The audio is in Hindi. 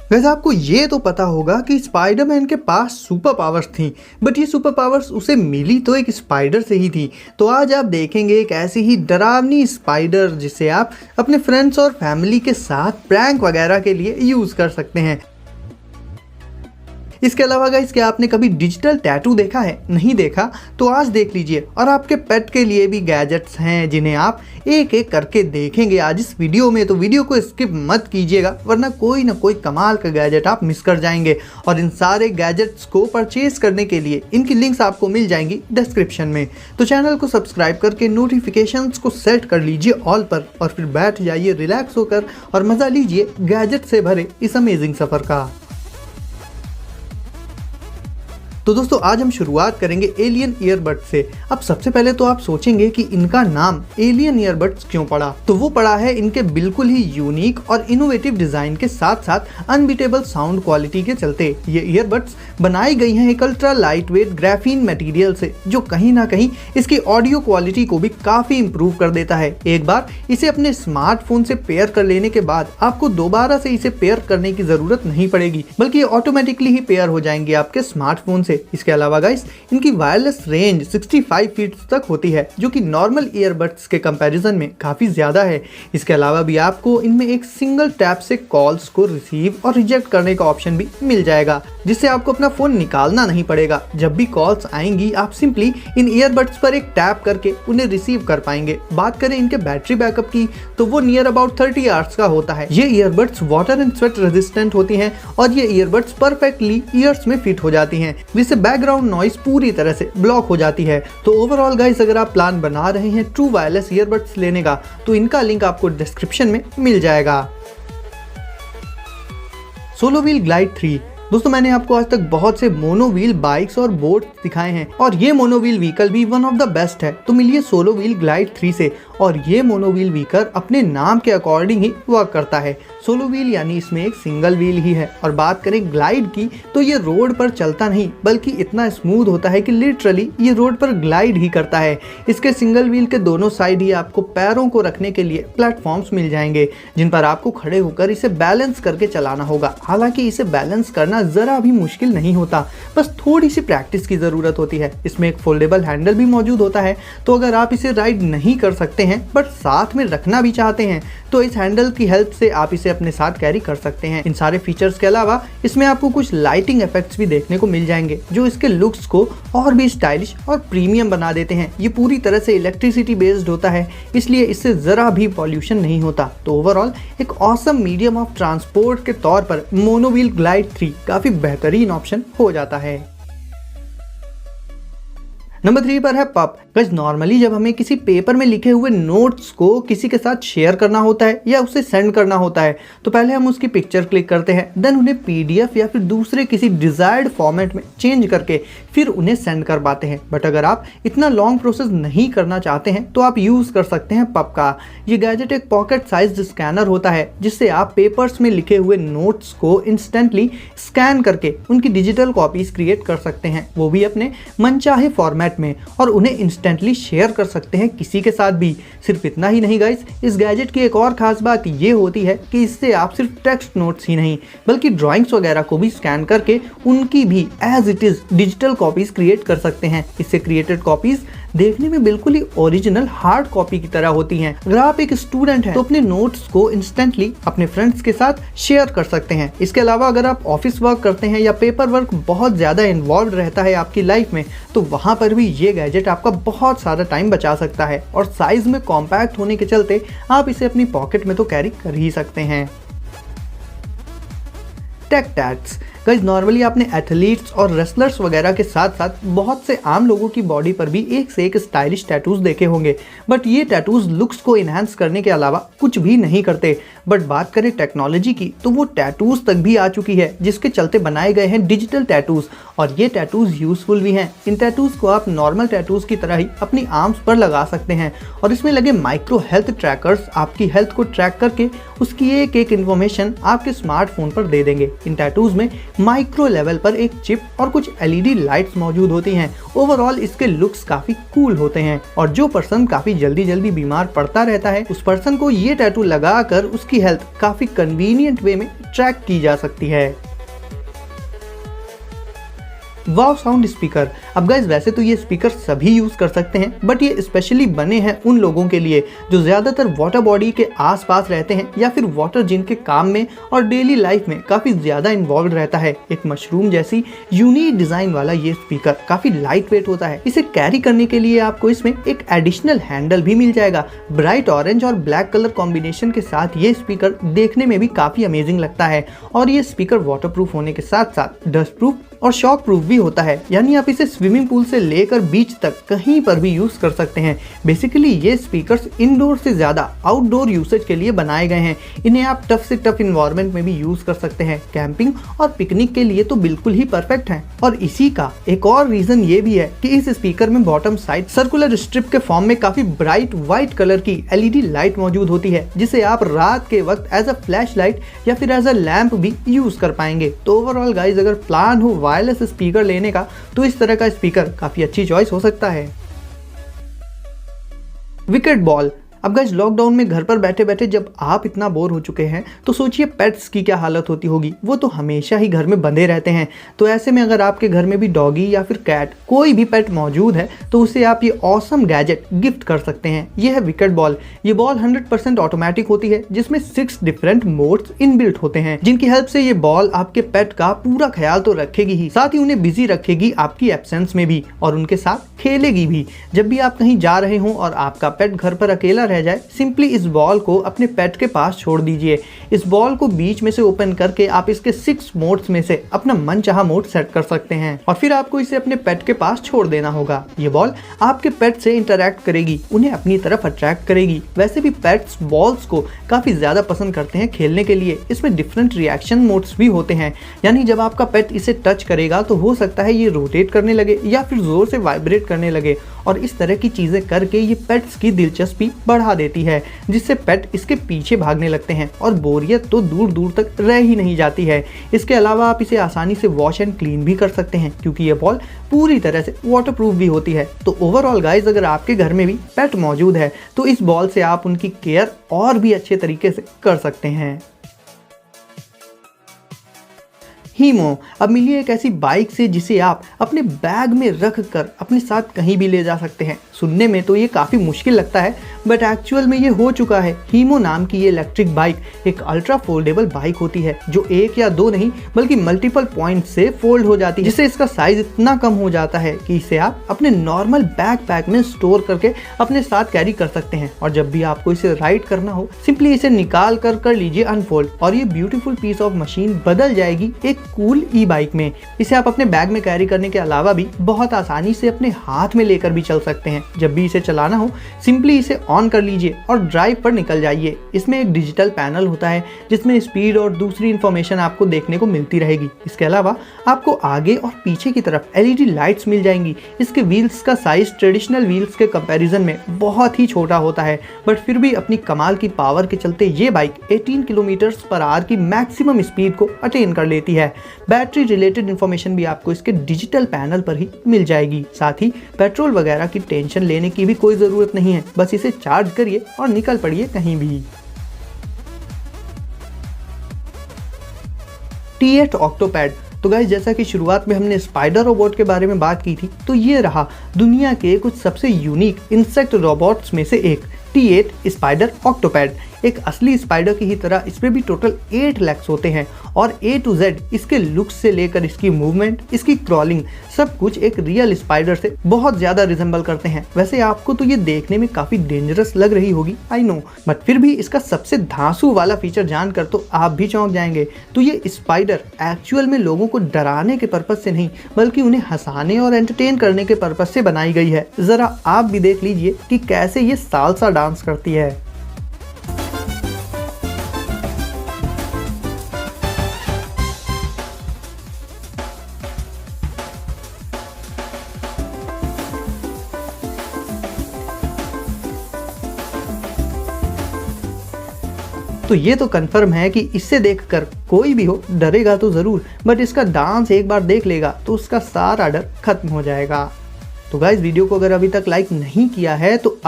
वैसे आपको ये तो पता होगा कि स्पाइडरमैन के पास सुपर पावर्स थी, बट ये सुपर पावर्स उसे मिली तो एक स्पाइडर से ही थी। तो आज आप देखेंगे एक ऐसी ही डरावनी स्पाइडर जिसे आप अपने फ्रेंड्स और फैमिली के साथ प्रैंक वगैरह के लिए यूज़ कर सकते हैं। इसके अलावा गाइस, क्या आपने कभी डिजिटल टैटू देखा है? नहीं देखा तो आज देख लीजिए। और आपके पेट के लिए भी गैजेट्स हैं जिन्हें आप एक एक करके देखेंगे आज इस वीडियो में। तो वीडियो को स्किप मत कीजिएगा, वरना कोई ना कोई कमाल का गैजेट आप मिस कर जाएंगे। और इन सारे गैजेट्स को परचेज करने के लिए इनकी लिंक्स आपको मिल जाएंगी डिस्क्रिप्शन में। तो चैनल को सब्सक्राइब करके नोटिफिकेशंस को सेट कर लीजिए ऑल पर, और फिर बैठ जाइए रिलैक्स होकर और मज़ा लीजिए गैजेट से भरे इस अमेजिंग सफ़र का। तो दोस्तों, आज हम शुरुआत करेंगे एलियन ईयरबड्स से। अब सबसे पहले तो आप सोचेंगे कि इनका नाम एलियन ईयरबड्स क्यों पड़ा? तो वो पड़ा है इनके बिल्कुल ही यूनिक और इनोवेटिव डिजाइन के साथ साथ अनबीटेबल साउंड क्वालिटी के चलते। ये ईयरबड्स बनाई गई हैं एक ultra light weight graphene material से, जो कहीं ना कहीं इसकी ऑडियो क्वालिटी को भी काफी इंप्रूव कर देता है। एक बार इसे अपने स्मार्टफोन से पेयर कर लेने के बाद आपको दोबारा से इसे पेयर करने की जरूरत नहीं पड़ेगी, बल्कि ये ऑटोमेटिकली ही पेयर हो जाएंगे आपके स्मार्टफोन से। इसके अलावा गाइस, इनकी वायरलेस रेंज 65 फीट तक होती है, जो कि नॉर्मल ईयरबड्स के कंपैरिजन में काफ़ी ज़्यादा है। इसके अलावा भी आपको इनमें एक सिंगल टैप से कॉल्स को रिसीव और रिजेक्ट करने का ऑप्शन भी मिल जाएगा, जिससे आपको अपना फ़ोन निकालना नहीं पड़ेगा। जब भी कॉल्स आएंगी आप सिंपली इन ईयरबड्स पर एक टैप करके उन्हें रिसीव कर पाएंगे। बात करें इनके बैटरी बैकअप की, तो वो नियर अबाउट 30 आवर्स का होता है। ये earbuds water and sweat resistant होती हैं और ये ईयरबड्स परफेक्टली ईयर्स में फिट हो जाती हैं, जिससे बैकग्राउंड नॉइस पूरी तरह से ब्लॉक हो जाती है। तो ओवरऑल गाइस, अगर आप प्लान बना रहे हैं ट्रू वायरलेस ईयरबड्स लेने का, तो इनका लिंक आपको डिस्क्रिप्शन में मिल जाएगा। Solo wheel glide 3। दोस्तों, मैंने आपको आज तक बहुत से मोनो व्हील बाइक्स और बोट्स दिखाए हैं, और ये मोनो व्हील व्हीकल भी वन ऑफ द बेस्ट है। तो मिलिए सोलो व्हील ग्लाइड 3 से। और ये मोनो व्हील व्हीकल अपने नाम के अकॉर्डिंग ही वर्क करता है। सोलो व्हील यानी इसमें एक सिंगल व्हील ही है। और बात करें ग्लाइड की, तो ये रोड पर चलता नहीं, बल्कि इतना स्मूथ होता है कि लिटरली ये रोड पर ग्लाइड ही करता है। इसके सिंगल व्हील के दोनों साइड ही आपको पैरों को रखने के लिए प्लेटफॉर्म्स मिल जाएंगे, जिन पर आपको खड़े होकर इसे बैलेंस करके चलाना होगा। हालांकि इसे बैलेंस करना जरा भी मुश्किल नहीं होता, बस थोड़ी सी प्रैक्टिस की जरूरत होती है। इसमें एक फोल्डेबल हैंडल भी मौजूद होता है, तो अगर आप इसे राइड नहीं कर सकते हैं बट साथ में रखना भी चाहते हैं, तो इस हैंडल की हेल्प से आप इसे अपने साथ कैरी कर सकते हैं। इन सारे फीचर्स के अलावा इसमें आपको कुछ लाइटिंग इफेक्ट्स भी देखने को मिल जाएंगे, जो इसके लुक्स को और भी स्टाइलिश और प्रीमियम बना देते हैं। ये पूरी तरह से इलेक्ट्रिसिटी बेस्ड होता है, इसलिए इससे जरा भी पॉल्यूशन नहीं होता। तो ओवरऑल एक ऑसम मीडियम ऑफ ट्रांसपोर्ट के तौर पर मोनो व्हील ग्लाइड 3 काफी बेहतरीन ऑप्शन हो जाता है। नंबर 3 पर है पप। गाइस, नॉर्मली जब हमें किसी पेपर में लिखे हुए नोट्स को किसी के साथ शेयर करना होता है या उसे सेंड करना होता है, तो पहले हम उसकी पिक्चर क्लिक करते हैं, देन उन्हें पीडीएफ या फिर दूसरे किसी डिजायर्ड फॉर्मेट में चेंज करके फिर उन्हें सेंड कर पाते हैं। बट अगर आप इतना लॉन्ग प्रोसेस नहीं करना चाहते हैं, तो आप यूज कर सकते हैं पप का। ये गैजेट एक पॉकेट साइज स्कैनर होता है, जिससे आप पेपर्स में लिखे हुए नोट्स को इंस्टेंटली स्कैन करके उनकी डिजिटल कॉपीज क्रिएट कर सकते हैं, वो भी अपने मनचाहे फॉर्मेट में, और उन्हें इंस्टेंटली शेयर कर सकते हैं किसी के साथ भी। सिर्फ इतना ही नहीं गाइस, इस गैजेट की एक और खास बात ये होती है कि इससे आप सिर्फ टेक्स्ट नोट्स ही नहीं, बल्कि ड्राइंग्स वगैरह को भी स्कैन करके उनकी भी as it is digital copies create कर सकते हैं। इससे क्रिएटेड कॉपीज देखने में बिल्कुल ही ओरिजिनल हार्ड कॉपी की तरह होती हैं। अगर आप एक स्टूडेंट हैं, तो अपने नोट्स को इंस्टेंटली अपने फ्रेंड्स के साथ शेयर कर सकते हैं। इसके अलावा अगर आप ऑफिस वर्क करते हैं या पेपर वर्क बहुत ज़्यादा इन्वॉल्व रहता है आपकी लाइफ में, तो वहाँ पर भी ये गैजेट आपका बहुत सारा टाइम बचा सकता है। और साइज में कॉम्पैक्ट होने के चलते आप इसे अपनी पॉकेट में तो कैरी कर ही सकते हैं। Tech tags. गाइस, नॉर्मली आपने एथलीट्स और रेसलर्स वगैरह के साथ साथ बहुत से आम लोगों की बॉडी पर भी एक से एक स्टाइलिश टैटूज देखे होंगे, बट ये टैटूज लुक्स को इन्हांस करने के अलावा कुछ भी नहीं करते। बट बात करें टेक्नोलॉजी की, तो वो टैटूज तक भी आ चुकी है, जिसके चलते बनाए गए हैं डिजिटल टैटूज, और ये टैटूज यूजफुल भी हैं। इन टैटूज को आप नॉर्मल टैटूज की तरह ही अपनी आर्म्स पर लगा सकते हैं, और इसमें लगे माइक्रो हेल्थ ट्रैकर्स आपकी हेल्थ को ट्रैक करके उसकी एक एक इन्फॉर्मेशन आपके स्मार्टफोन पर दे देंगे। इन टैटूज में माइक्रो लेवल पर एक चिप और कुछ LED लाइट्स मौजूद होती हैं। ओवरऑल इसके लुक्स काफी कूल होते हैं और जो पर्सन काफी जल्दी बीमार पड़ता रहता है उस पर्सन को ये टैटू लगाकर उसकी हेल्थ काफी कन्वीनियंट वे में ट्रैक की जा सकती है। वाव साउंड स्पीकर। अब गाइस वैसे तो ये स्पीकर सभी यूज कर सकते हैं, बट ये स्पेशली बने हैं उन लोगों के लिए जो ज्यादातर वाटर बॉडी के आसपास रहते हैं या फिर वाटर जिनके काम में और डेली लाइफ में काफी ज्यादा इन्वॉल्व रहता है। एक मशरूम जैसी यूनिक डिजाइन वाला ये स्पीकर काफी लाइट वेट होता है। इसे कैरी करने के लिए आपको इसमें एक एडिशनल हैंडल भी मिल जाएगा। ब्राइट ऑरेंज और ब्लैक कलर कॉम्बिनेशन के साथ ये स्पीकर देखने में भी काफी अमेजिंग लगता है और ये स्पीकर वाटर प्रूफ होने के साथ साथ डस्ट प्रूफ और शॉक प्रूफ भी होता है, यानी आप इसे स्विमिंग पूल से लेकर बीच तक कहीं पर भी यूज कर सकते हैं। बेसिकली ये स्पीकर्स इंडोर से ज्यादा आउटडोर यूसेज के लिए बनाए गए हैं। इन्हें आप टफ से टफ इन्वायरमेंट में भी यूज कर सकते हैं। कैंपिंग और पिकनिक के लिए तो बिल्कुल ही परफेक्ट है। और इसी का एक और रीजन ये भी है कि इस स्पीकर में बॉटम साइड सर्कुलर स्ट्रिप के फॉर्म में काफी ब्राइट व्हाइट कलर की LED लाइट मौजूद होती है, जिसे आप रात के वक्त एज अ फ्लैश लाइट या फिर एज अ लैंप भी यूज कर पाएंगे। तो ओवरऑल गाइज अगर प्लान हो वायरलेस स्पीकर लेने का तो इस तरह का स्पीकर काफी अच्छी चॉइस हो सकता है। Wicket ball. अब गाइस लॉकडाउन में घर पर बैठे बैठे जब आप इतना बोर हो चुके हैं तो सोचिए पेट्स की क्या हालत होती होगी। वो तो हमेशा ही घर में बंधे रहते हैं। तो ऐसे में अगर आपके घर में भी डॉगी या फिर कैट कोई भी पेट मौजूद है तो उसे आप ये ऑसम गैजेट गिफ्ट कर सकते हैं। ये है विकेट बॉल। ये बॉल 100% ऑटोमेटिक होती है जिसमें 6 डिफरेंट मोड्स इनबिल्ट होते हैं, जिनकी हेल्प से ये बॉल आपके पेट का पूरा ख्याल तो रखेगी ही, साथ ही उन्हें बिजी रखेगी आपकी एब्सेंस में भी और उनके साथ खेलेगी भी। जब भी आप कहीं जा रहे हो और आपका पेट घर पर अकेला रह जाए, सिंपली इस बॉल को अपने पेट के पास छोड़ दीजिए। इस बॉल को बीच में से ओपन करके आप इसके 6 मोड्स में से अपना मनचाहा मोड सेट कर सकते हैं और फिर आपको इसे अपने पेट के पास छोड़ देना होगा। ये बॉल आपके पेट से इंटरैक्ट करेगी, उन्हें अपनी तरफ अट्रैक्ट करेगी। वैसे भी पेट्स बॉल्स को काफी ज्यादा पसंद करते हैं खेलने के लिए। इसमें डिफरेंट रिएक्शन मोड्स भी होते हैं, यानी जब आपका पेट इसे टच करेगा तो हो सकता है ये रोटेट करने लगे या फिर जोर से वाइब्रेट करने लगे और इस तरह की चीजें करके ये पेट्स की दिलचस्पी बढ़ा देती है, जिससे पेट इसके पीछे भागने लगते हैं और बोरियत तो दूर दूर तक रह ही नहीं जाती है। इसके अलावा आप इसे आसानी से वॉश एंड क्लीन भी कर सकते हैं क्योंकि ये बॉल पूरी तरह से वाटरप्रूफ भी होती है। तो ओवरऑल गाइज अगर आपके घर में भी पेट मौजूद है तो इस बॉल से आप उनकी केयर और भी अच्छे तरीके से कर सकते हैं। हीमो। अब मिलिए एक ऐसी बाइक से जिसे आप अपने बैग में रख कर अपने साथ कहीं भी ले जा सकते हैं। सुनने में तो ये काफ़ी मुश्किल लगता है बट एक्चुअल में ये हो चुका है। हीमो नाम की ये इलेक्ट्रिक बाइक एक अल्ट्रा फोल्डेबल बाइक होती है जो 1 या 2 नहीं बल्कि मल्टीपल पॉइंट से फोल्ड हो जाती है, जिससे इसका साइज इतना कम हो जाता है कि इसे आप अपने नॉर्मल बैकपैक में स्टोर करके अपने साथ कैरी कर सकते हैं। और जब भी आपको इसे राइड करना हो सिंपली इसे निकाल कर लीजिए अनफोल्ड और ये ब्यूटीफुल पीस ऑफ मशीन बदल जाएगी एक कूल ई बाइक में। इसे आप अपने बैग में कैरी करने के अलावा भी बहुत आसानी से अपने हाथ में लेकर भी चल सकते हैं। जब भी इसे चलाना हो सिंपली इसे ऑन कर लीजिए और ड्राइव पर निकल जाइए। इसमें एक डिजिटल पैनल होता है जिसमें स्पीड और दूसरी इंफॉर्मेशन आपको देखने को मिलती रहेगी। इसके अलावा आपको आगे और पीछे की तरफ LED लाइट्स मिल जाएंगी। इसके व्हील्स का साइज ट्रेडिशनल व्हील्स के कंपैरिजन में बहुत ही छोटा होता है बट फिर भी अपनी कमाल की पावर के चलते ये बाइक 18 किलोमीटर/आवर की मैक्सिमम स्पीड को अटेन कर लेती है। बैटरी रिलेटेड इंफॉर्मेशन भी आपको इसके डिजिटल पैनल पर ही मिल जाएगी। साथ ही पेट्रोल वगैरह की टेंशन लेने की भी कोई ज़रूरत नहीं है, बस इसे चार्ज करिए और निकल पड़िए कहीं भी। T8 Octopad. तो गाइस जैसा कि शुरुआत में हमने स्पाइडर रोबोट के बारे में बात की थी तो ये रहा दुनिया के कुछ सबसे यूनिक इंसेक्ट रोबोट्स में से एक T8 स्पाइडर ऑक्टोपैड। एक असली स्पाइडर की ही तरह इसमें भी टोटल 8 लेग्स होते हैं और A to Z इसके लुक्स से लेकर इसकी मूवमेंट, इसकी क्रॉलिंग सब कुछ एक रियल स्पाइडर से बहुत ज्यादा रिजेंबल करते हैं। वैसे आपको तो ये देखने में काफी डेंजरस लग रही होगी आई नो, बट फिर भी इसका सबसे धांसू वाला फीचर जानकर तो आप भी चौंक जाएंगे। तो ये स्पाइडर एक्चुअल में लोगों को डराने के पर्पज से नहीं बल्कि उन्हें हंसाने और एंटरटेन करने के पर्पज से बनाई गई है। जरा आप भी देख लीजिए कि कैसे ये सालसा डांस करती है। तो ये तो कंफर्म है कि इससे देखकर कोई भी हो डरेगा तो ज़रूर, बट इसका डांस एक बार देख लेगा तो उसका सारा डर खत्म हो जाएगा। तो गाइस वीडियो को अगर अभी तक लाइक नहीं किया है तो